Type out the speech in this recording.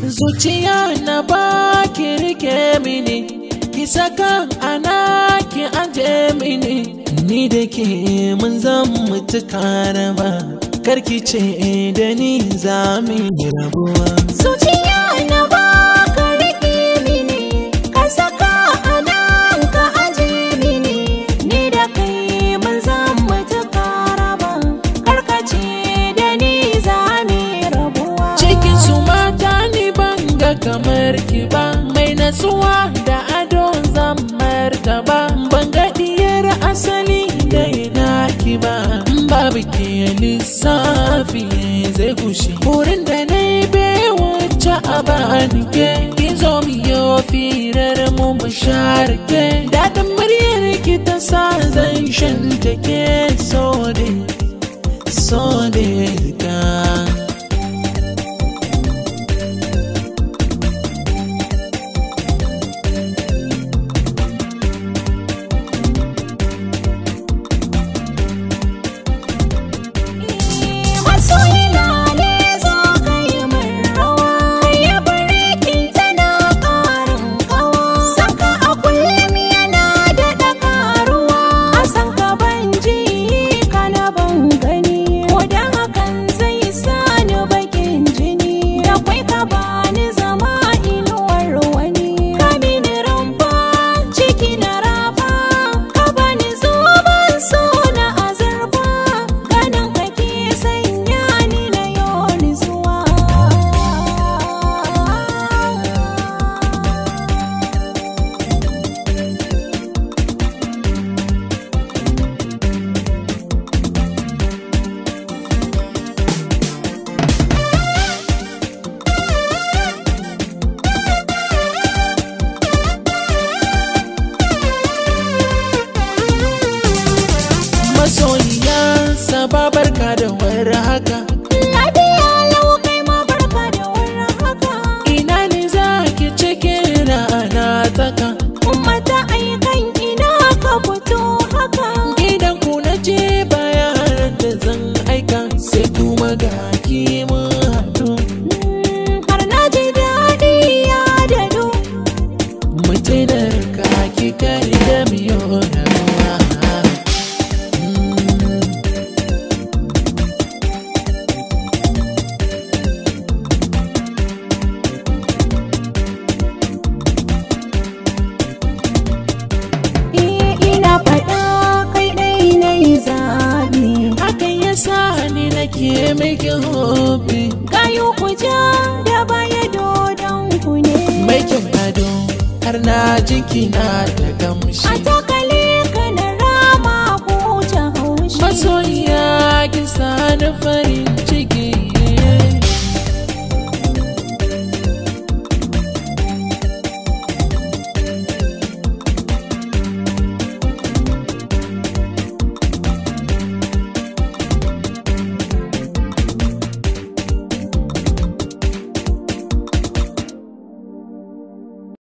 zuciya na baki rike mini, ki saka ana ki aje mini, ni da ke mun zan mutu karaba, karki ce da ni za mu yi rabuwa. Zuciya na baka rike mini, ka saka ana ka aje mini, ni da kai mun zan mutu karaba, karkace da ni za mu yi rabuwa. Cikin su mata ni ban ga kamar ki ba, mai natsuwa da ado zan martaba, ban ga diyar asali da ina ki ba, babu ke lissafi zai kushe. Wurin da na yi bai wuce a bani ke, ki zo mu yi firar mu mu share ke, daɗin muryar ki ta sa zan shanta ke, so da ka. Masoyiya saba barka da war haka, lafiya lau kai ma barka da war haka. ina ne za ki cikin rana taka, kuma ta aikan ina ka fito haka. gidan ku na je bayan da zan aika, sai kuma ga ki mun haɗu. Har na ji daɗi ya dadu, mutunar ka ki kari da miyo na ruwa. Ke miki hobi kayu kuja da baya dodon ku ne, mai kyan ado har na jiki na da gamshi, a takale ka na rama ko ta haushi. masoyiya ki sani fari